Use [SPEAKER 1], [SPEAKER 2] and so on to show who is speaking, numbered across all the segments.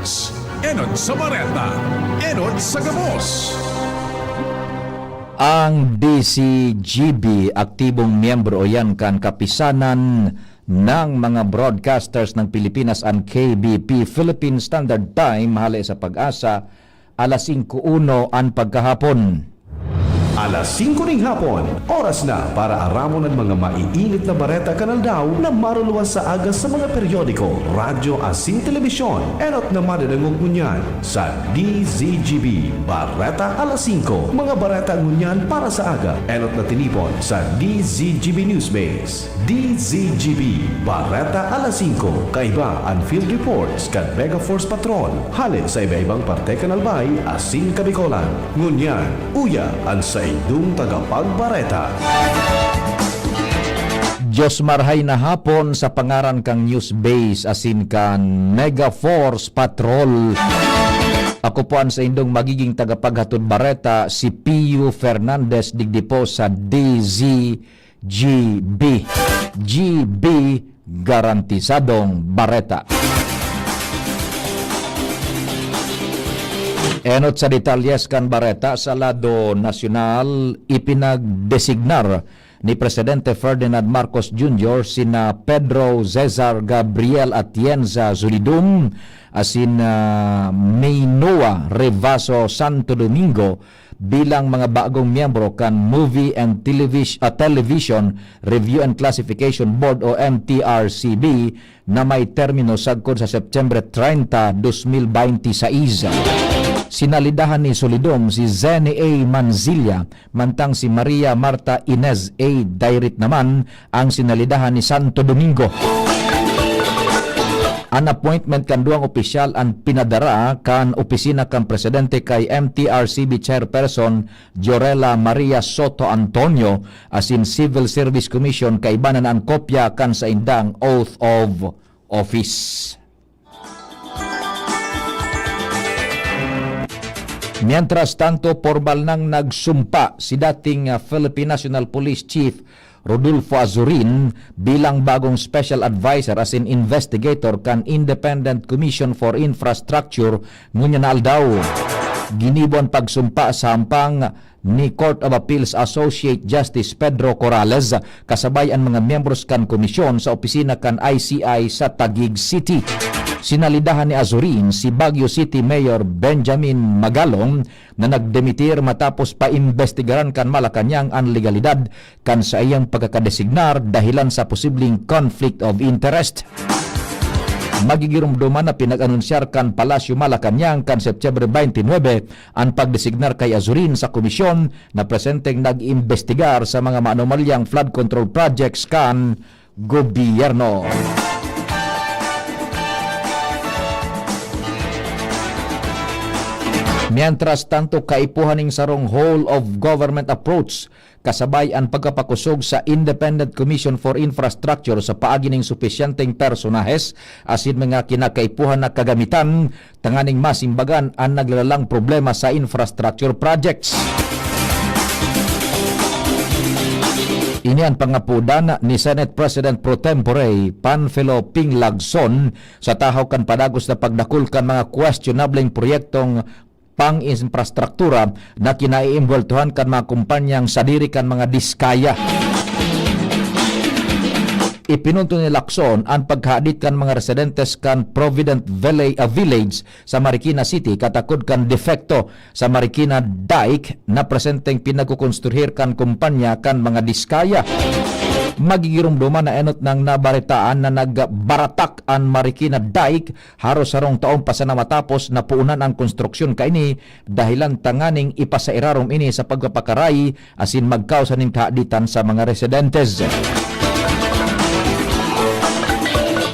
[SPEAKER 1] News. Enod sa Bareta. Enod sa Gabos.
[SPEAKER 2] Ang DCGB, aktibong miyembro o yan kan kapisanan ng mga broadcasters ng Pilipinas ang KBP, Philippine Standard Time, mahali sa Pag-asa, alas 5:01 ang pagkahapon.
[SPEAKER 3] Alas 5 ring hapon, oras na para aramon ang mga maiinit na bareta kanal daw na maruluwas sa agas sa mga periodiko, radyo asin telebisyon. Enot na madadangog ngunyan sa DZGB Bareta alas 5. Mga bareta ngunyan para sa aga. Enot na tinipon sa DZGB Newsbase. DZGB Bareta alas 5. Kaiba ang field reports kan Mega Force Patrol. Halin sa iba-ibang parte kanalbay asin kabikolan. Ngunyan, uya ang sa idong tagapagbareta.
[SPEAKER 2] Diyos marhay na hapon sa pangaran kang news base asin kan Mega Force Patrol. Ako po ang sa indong magiging tagapaghatod bareta si Pio Fernandez digdipo sa DZGB. GB Garantisadong Bareta. Enot sa detalyes kan bareta sa lado nasyonal, ipinagdesignar ni Presidente Ferdinand Marcos Jr. sina Pedro Cesar Gabriel Atienza Zulidum asin Maynoa Revaso Santo Domingo bilang mga bagong miyembro kan Movie and Television Review and Classification Board o MTRCB na may termino sagkod sa September 30, 2026. Sinalidahan ni Solidum si Zene A. Manzilla, mantang si Maria Marta Inez A. Dairit naman ang sinalidahan ni Santo Domingo. An appointment kan duang opisyal ang pinadara kan opisina kan presidente kay MTRCB Chairperson Jorela Maria Soto Antonio asin Civil Service Commission kay banan ang kopya kan sa indang oath of office. Mientras tanto, formal nang nagsumpa si dating Philippine National Police Chief Rodolfo Azurin bilang bagong special advisor as in investigator kan Independent Commission for Infrastructure ngunya na aldaw. Ginibon pagsumpa sa hampang ni Court of Appeals Associate Justice Pedro Corrales kasabay ang mga miyembros kan komisyon sa opisina kan ICI sa Taguig City. Sinalidahan ni Azurin si Baguio City Mayor Benjamin Magalong na nagdemitir matapos paimbestigaran kan Malacanang ang legalidad kan sa iyang pagkakadesignar dahilan sa posibleng conflict of interest. Magigirumduman na pinag-anunsyar kan Palasyo Malacanang kan September 29 ang pagdesignar kay Azurin sa komisyon na presenteng nag-imbestigar sa mga maanomalyang flood control projects kan gobyerno. Mientras tanto, kaipuhaning sarong whole of government approach kasabay ang pagkapakusog sa Independent Commission for Infrastructure sa paagi ning supisyenteng personahes asin mga kinakaipuhan na kagamitan tanganing masimbagan ang naglalalang problema sa infrastructure projects. Ini ang pangapudan ni Senate President Pro Tempore Panfilo Ping Lagson sa tahaw kan padagos na pagdakulkan mga questionableng proyektong pang-infrastruktura na kinaiimbultuhan kan mga kumpanyang sadiri kan mga diskaya. Ipinunto ni Lacson ang paghaadit kan mga residentes kan Provident Village sa Marikina City katakod kan defekto sa Marikina Dike na presenteng pinagkukonstruhir kan kumpanya kan mga diskaya. Magigirumduman na enot ng nabaritaan na nagbaratak ang Marikina Dike haros sarong taong pa sana matapos na puunan ang konstruksyon kaini dahilan tanganing ipasairarom ini sa pagpapakaray asin magkausa ning kaaditan sa mga residentes.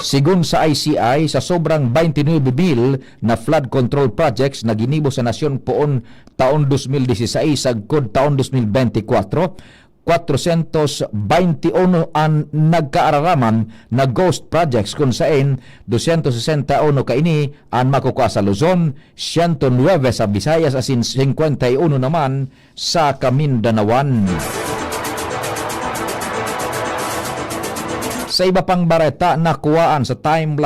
[SPEAKER 2] Sigun sa ICI, sa sobrang 29 bil na flood control projects na ginibo sa nasyon poon taon 2016 sagkod taon 2024, 421 ang nagkaararaman na ghost projects kung saan 261 kaini ang makukuha sa Luzon, 109 sa Visayas asin 51 naman sa Kamindanawan. Sa iba pang bareta nakuhaan sa time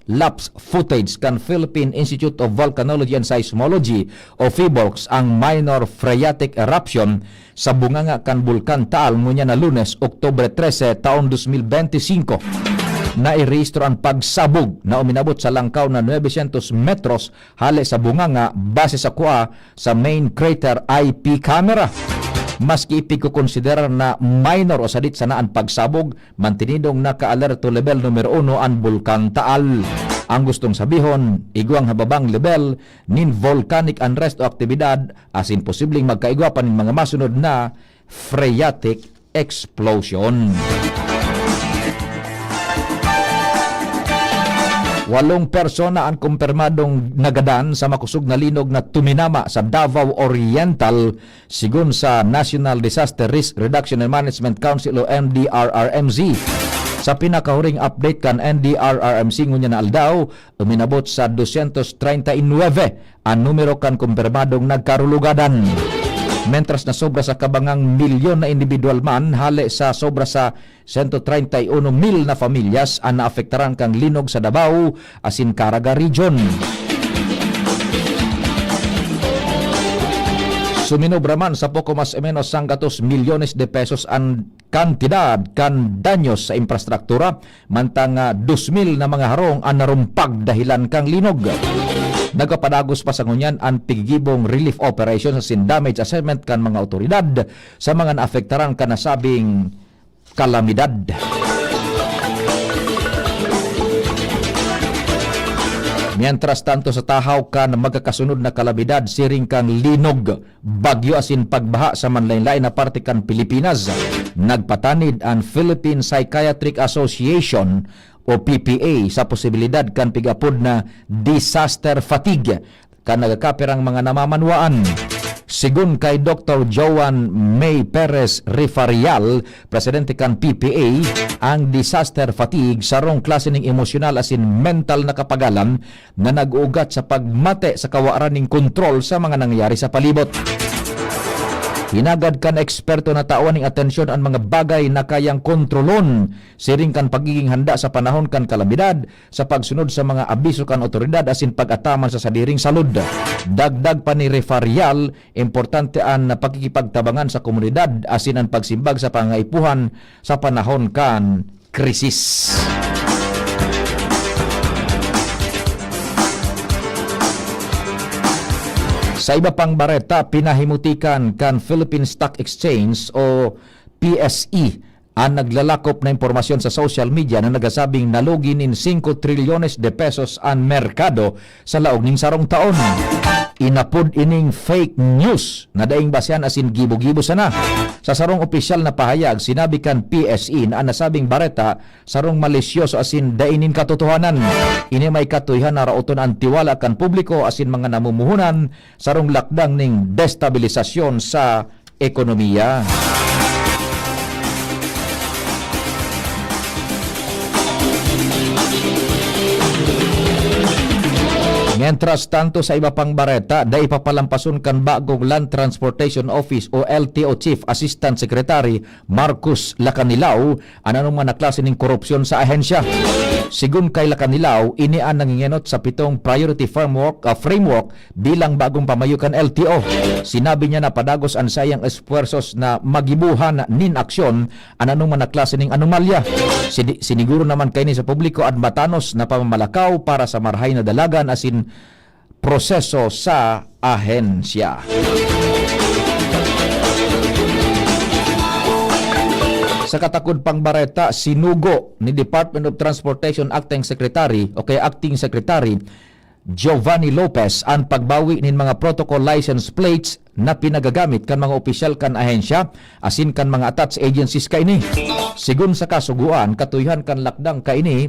[SPEAKER 2] time-lapse footage kan Philippine Institute of Volcanology and Seismology o PHIVOLCS ang minor phreatic eruption sa bunganga kan Bulkan Taal ngunya na Lunes, Oktubre 13, taon 2025. Nairehistro ang pagsabog na uminabot sa langkaw na 900 metros hali sa bunganga base sa kuha sa main crater IP camera. Maski ipikukonsiderar na minor o sadit sana ang pagsabog, mantinidong naka-alerto level numero 1 ang Bulkan Taal. Ang gustong sabihon, igwang hababang level nin volcanic unrest o aktibidad asin posibleng magkaigwa pa nin mga masunod na phreatic explosion. 8 persona ang kumpirmadong nagadan sa makusog na linog na tuminama sa Davao Oriental sigon sa National Disaster Risk Reduction and Management Council o NDRRMC. Sa pinakahuring update kan NDRRMC ngunya na aldaw, uminabot sa 239 ang numero kan kumpirmadong nagkarulugadan. Mentras na sobra sa kabangang milyon na individual man, hali sa sobra sa 131,000 na pamilyas ang naafektaran kang linog sa Davao asin Caraga Region. Suminobra man sa poko mas o menos 100 milyones de pesos ang kantidad kan danyos sa infrastruktura, mantang 2,000 na mga harong ang narumpag dahilan kang linog. Nagapadagos pa sa ngunyan ang pigibong relief operation sa damage assessment kan mga otoridad sa mga naafektaran kan nasabing kalamidad. Mientras tanto sa tahaw kan magkakasunod na kalamidad siring kang linog, bagyo asin pagbaha sa manlain-lain na parte kan Pilipinas, nagpatanid ang Philippine Psychiatric Association o PPA sa posibilidad kan pigapod na disaster fatigue kan nagakapirang mga namamanwaan. Sigun kay Dr. Joan May Perez Rifarial, presidente kan PPA, ang disaster fatigue sarong klase ng emosyonal asin mental na kapagalan na nag-ugat sa pagmate sa kawaran ng kontrol sa mga nangyayari sa palibot. Hinagad kan eksperto na tawan ng atensyon ang mga bagay na kayang kontrolon, siring kan pagiging handa sa panahon kan kalamidad, sa pagsunod sa mga abiso kan otoridad asin pag-ataman sa sadiring salud. Dagdag pa ni Refarial, importante ang pagkikipagtabangan sa komunidad asin ang pagsimbag sa pangaipuhan sa panahon kan krisis. Sa iba pang bareta, pinahimutikan kan Philippine Stock Exchange o PSE ang naglalakop na impormasyon sa social media na nagasabing nalugi nin 5 trilyones de pesos ang merkado sa laog ning sarong taon. Inapod ining fake news na daing basyan asin gibo-gibo sana. Sa sarong opisyal na pahayag, sinabi kan PSE na ang nasabing bareta sarong malisyoso asin dainin katotohanan. Ini may katuyhan na rauton ang tiwala kan publiko asin mga namumuhunan sarong lakdang ning destabilisasyon sa ekonomiya. Mientras tanto sa iba pang bareta, da ipapalampason kan bagong Land Transportation Office o LTO Chief Assistant Secretary Marcus Lacanilao ang anong mga klase ng korupsyon sa ahensya. Sigun kay Lacanilao, ini ang nangingenot sa 7 priority framework bilang bagong pamayukan LTO. Sinabi niya na padagos ang sayang esfuerzos na magibuhan nin aksyon ang anong mga klase ng anomalya. Siniguro naman kay ni sa publiko at matanos na pamamalakaw para sa marhay na dalagan asin proseso sa ahensya. Sa katakod pang bareta, sinugo ni Department of Transportation Acting Secretary o kay Acting Secretary Giovanni Lopez ang pagbawi nin mga protocol license plates na pinagagamit kan mga opisyal kan ahensya asin kan mga attached agencies kaini. Sigun sa kasuguan, katuyhan kan lakdang kaini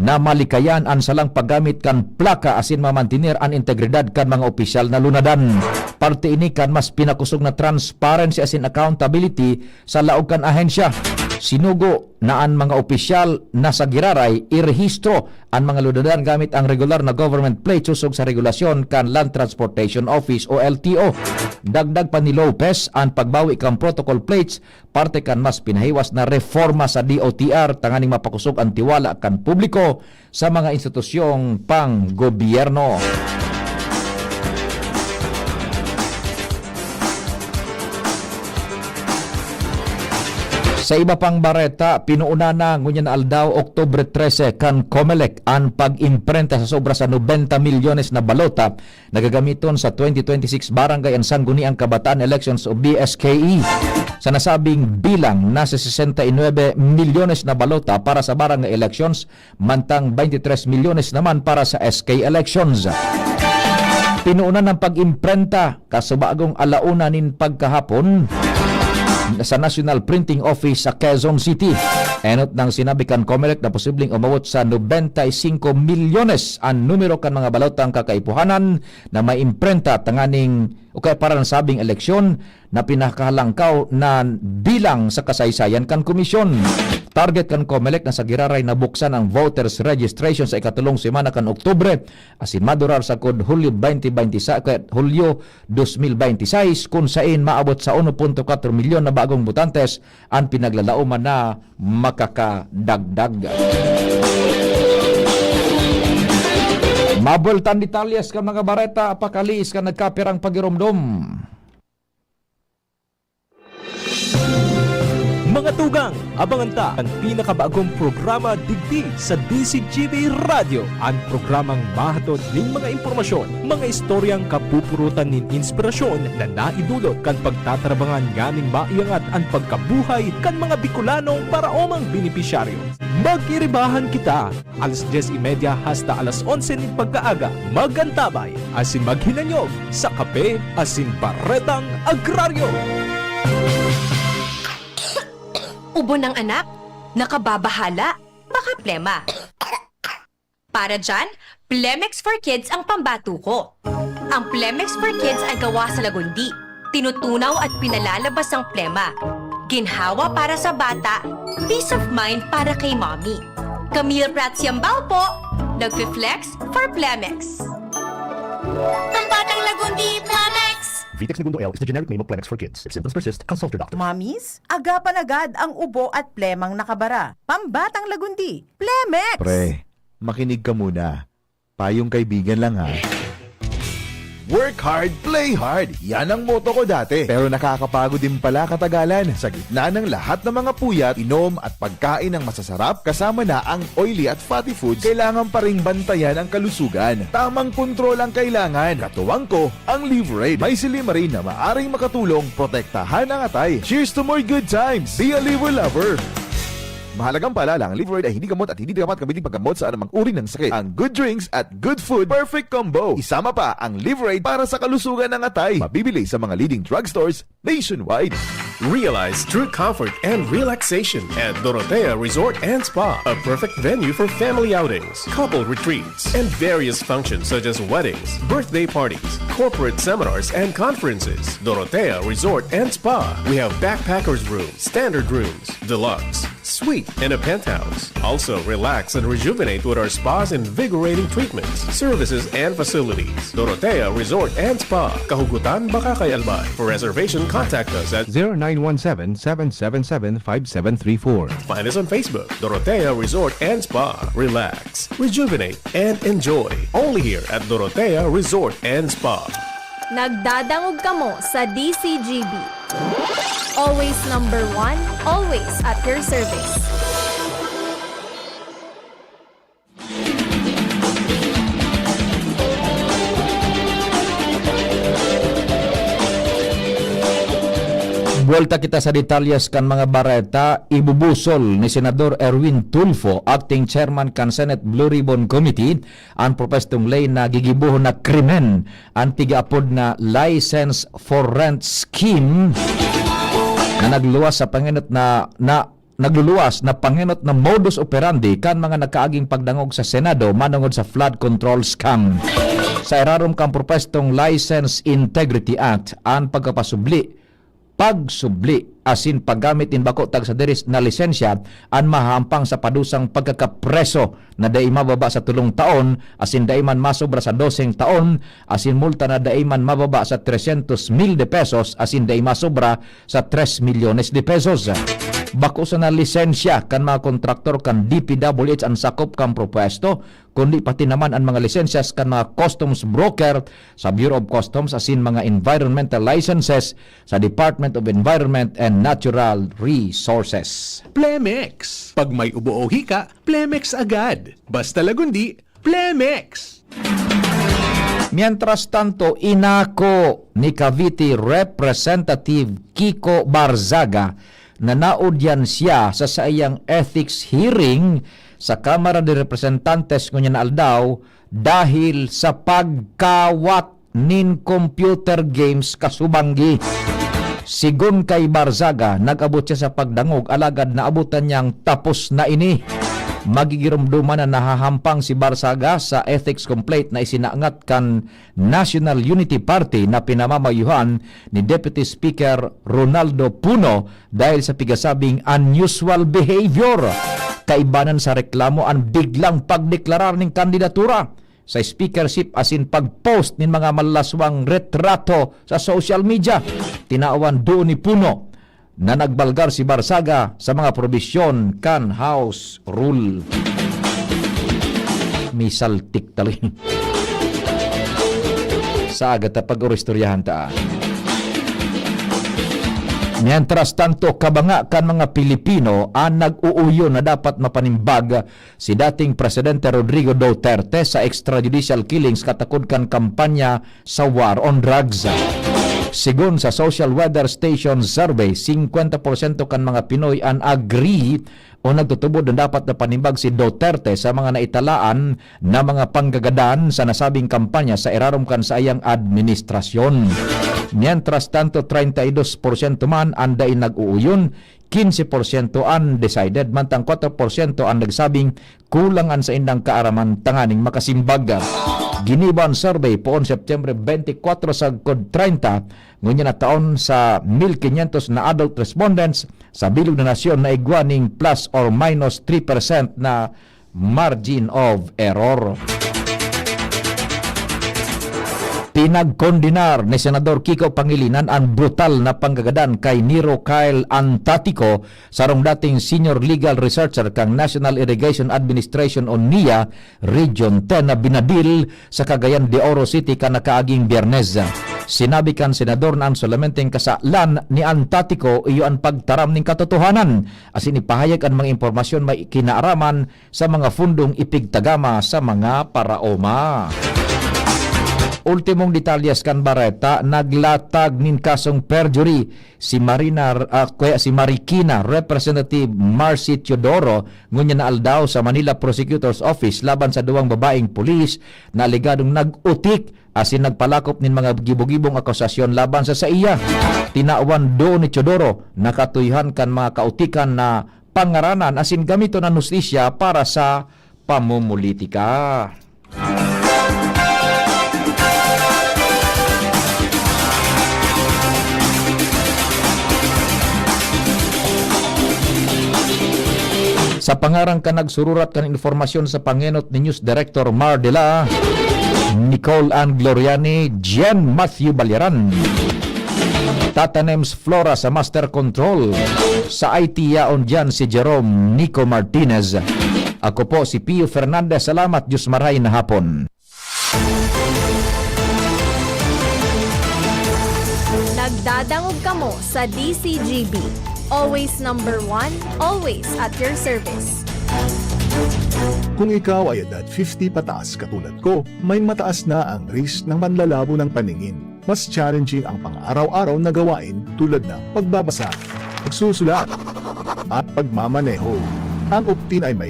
[SPEAKER 2] na malikayan ang salang paggamit kan plaka asin mamantinir ang integridad kan mga opisyal na lunadan. Parte ini kan mas pinakusog na transparency asin accountability sa laog kan ahensya. Sinugo na ang mga opisyal na sa Giraray irehistro ang mga ludadan gamit ang regular na government plate susog sa regulasyon kan Land Transportation Office o LTO. Dagdag pa ni Lopez ang pagbawi kang protocol plates parte kan mas pinahiwas na reforma sa DOTR tanganing mapakusog ang tiwala kan publiko sa mga institusyong pang-gobyerno. Sa iba pang bareta, pinuuna na ngunyan aldaw Oktubre 13 kan COMELEC ang pag-imprenta sa sobra sa 90 milyones na balota na gagamiton sa 2026 Barangay and Sangguniang Kabataan Elections o BSKE. Sa nasabing bilang, nasa 69 milyones na balota para sa barangay elections, mantang 23 milyones naman para sa SK elections. Pinuuna ng pag-imprenta kasubagong alauna nin pagkahapon sa National Printing Office sa Quezon City. Enot nang sinabi kan COMELEC na posibleng umabot sa 95 milyones ang numero kan mga balotang kakaipuhanan na may imprenta tanganing o kaya para ng sabing eleksyon na pinakahalangkaw na bilang sa kasaysayan kan komisyon. Target kan COMELEC na sa Giraray na buksan ang voters registration sa ikatulong semana kan Oktubre asin madurar sa kod Hulyo 2026 kung sain maabot sa 1.4 milyon na bagong butantes ang pinaglalauman na makakadagdag. Mabultan detalyes ka mga bareta, apakalis ka nagkapirang pagiromdom.
[SPEAKER 4] Mga tugang, abangan ta ang pinakabagong programa digdi sa DCGB Radio. Ang programang mahatod ning mga impormasyon, mga istoryang kapupurutan nin inspirasyon na naidulot kan pagtatrabangan nganing maiangat ang pagkabuhay kan mga Bicolanong paraomang benepisyaryo. Magkiribahan kita, alas 10:30 hasta alas 11 nin pagkaaga. Magantabay, asin maghinanyog sa kape, asin baretang agraryo.
[SPEAKER 5] Ubo ng anak, nakababahala, baka plema. Para dyan, Plemex for Kids ang pambato ko. Ang Plemex for Kids ay gawa sa lagundi. Tinutunaw at pinalalabas ang plema. Ginhawa para sa bata, peace of mind para kay mommy. Camille Prats Yambao po, nagfi-flex for Plemex. Ang batang lagundi, Plemex!
[SPEAKER 6] Vitex Segundo L is the generic name of Plemex for kids. If symptoms persist, consult your doctor.
[SPEAKER 7] Mamis, agapan agad ang ubo at plemang nakabara. Pambatang lagundi, Plemex!
[SPEAKER 8] Pre, makinig ka muna. Payong kaibigan lang ha. Work hard, play hard. Yan ang motto ko dati. Pero nakakapagod din pala katagalan. Sa gitna ng lahat ng mga puyat, inom at pagkain ng masasarap, kasama na ang oily at fatty foods, kailangan pa ring bantayan ang kalusugan. Tamang kontrol ang kailangan. Katuwang ko, ang Liverade. May Silimarin na maaring makatulong, protektahan ang atay. Cheers to more good times. Be a liver lover. Mahalagang paalala, ang Liverade ay hindi gamot at hindi dapat gamitin paggamot sa anumang uri ng sakit. Ang good drinks at good food, perfect combo. Isama pa ang Liverade para sa kalusugan ng atay. Mabibili sa mga leading drugstores nationwide.
[SPEAKER 9] Realize true comfort and relaxation at Dorotea Resort and Spa, a perfect venue for family outings, couple retreats, and various functions such as weddings, birthday parties, corporate seminars, and conferences. Dorotea Resort and Spa. We have backpackers rooms, standard rooms, deluxe, suite, and a penthouse. Also, relax and rejuvenate with our spa's invigorating treatments, services, and facilities. Dorotea Resort and Spa, Kahugutan, Bakakay, Albay. For reservation, contact us at
[SPEAKER 6] 0917-777-5734.
[SPEAKER 9] Find us on Facebook, Dorotea Resort and Spa. Relax, rejuvenate, and enjoy. Only here at Dorotea Resort and Spa.
[SPEAKER 10] Nagdadangog kamo sa DCGB. Always number one, always at your service.
[SPEAKER 2] Buwelta kita sa detalyes kan mga bareta, ibubusol ni Senador Erwin Tulfo, acting chairman kan Senate Blue Ribbon Committee, ang propestong lay na gigibuhon na krimen ang tigaapod na License for Rent Scheme na nagluluwas sa panginot nagluluwas na panginot na modus operandi kan mga nakaaging pagdangog sa Senado manungod sa flood control scam. Sa irarom kang propestong License Integrity Act, ang pagkapasubli pagsubli asin paggamit in bako tag sa diris na lisensya an mahampang sa padusang pagkakapreso na dai mababa sa 3 taon asin dai man masobra sa 12 taon asin multa na dai man mababa sa 300,000 de pesos asin dai masobra sa 3 milyones de pesos. Bako sa na lisensya kan mga kontraktor kan DPWH ang sakop kan propwesto kundi pati naman ang mga lisensyas kan mga customs broker sa Bureau of Customs asin mga environmental licenses sa Department of Environment and Natural Resources.
[SPEAKER 1] Plemex. Pag may ubo o hika, Plemex agad. Basta Lagundi, Plemex.
[SPEAKER 2] Mientras tanto, inako ni Cavite Representative Kiko Barzaga na naudyan siya sa sayang ethics hearing sa Kamara de Representantes ngunya na aldaw dahil sa pagkawat nin computer games kasubanggi. Sigon kay Barzaga, nag-abot siya sa pagdangog alagad na abutan niyang tapos na ini. Magigirumduman na nahahampang si Barzaga sa ethics complaint na isinaangat kan National Unity Party na pinamamayuhan ni Deputy Speaker Ronaldo Puno dahil sa pigasabing unusual behavior. Kaibanan sa reklamo ang biglang pagdeklarar ng kandidatura sa speakership asin pagpost ng mga malaswang retrato sa social media. Tinaawan doon ni Puno na nagbalgar si Barzaga sa mga probisyon kan House Rule. Misaltik tali. Sa agad na pag-uristoryahan ta. Mientras tanto, kabanga kan mga Pilipino ang nag-uuyo na dapat mapanimbag si dating Presidente Rodrigo Duterte sa extrajudicial killings katakod kan kampanya sa war on drugs. Sigon sa Social Weather Station survey, 50% kan mga Pinoy ang agree o nagtutubod na dapat na panimbag si Duterte sa mga naitalaan na mga panggagadan sa nasabing kampanya sa irarom kan sa iyang administrasyon. Mientras tanto, 32% man ang daing nag-uuyon, 15% undecided, mantang 4% ang nagsabing kulangan sa indang kaaraman tanganing makasimbag. Giniban survey poon September 24 sa kod 30 ngunya na taon sa 1,500 na adult respondents sa bilog na nasyon na igwaning plus or minus 3% na margin of error. Pinagkondinar ni Senador Kiko Pangilinan ang brutal na panggagadan kay Nero Kyle Antatico sarong dating Senior Legal Researcher kang National Irrigation Administration o NIA Region 10 na binadil sa Cagayan de Oro City kanakaaging Biyernes. Sinabi kan Senador na ang solamenteng kasalan ni Antatico iyo ang pagtaram ng katotohanan asin ipahayag ang mga impormasyon may kinaaraman sa mga fundong ipigtagama sa mga paraoma. Ultimong detalyas kan Bareta, naglatag nin kasong perjury si Marikina Representative Marcy Teodoro ngunya na aldaw sa Manila Prosecutor's Office laban sa duwang babaeng pulis na aligadong nag-utik asin nagpalakop nin mga gibong-gibong akusasyon laban sa iya. Tinaawan doon ni Teodoro nakatuyhan kan mga kautikan na pangaranan asin gamito ng hustisya para sa pamumulitika. Sa pangarang ka nagsururat kan informasyon sa pangenot ni News Director Mar de la, Nicole Ann Gloriani, Jen Matthew Balyaran. Tatanems Flora sa Master Control. Sa IT yaon dyan si Jerome Nico Martinez. Ako po si Pio Fernandez. Salamat, Diyos maray na hapon.
[SPEAKER 10] Nagdadangog kamo sa DCGB. Always number 1, always at your service.
[SPEAKER 8] Kung ikaw ay edad 50 pataas katulad ko, may mataas na ang risk ng panlalabo ng paningin. Mas challenging ang pang-araw-araw na gawain tulad ng pagbabasa, pagsusulat, at pagmamaneho. Ang Optin ay may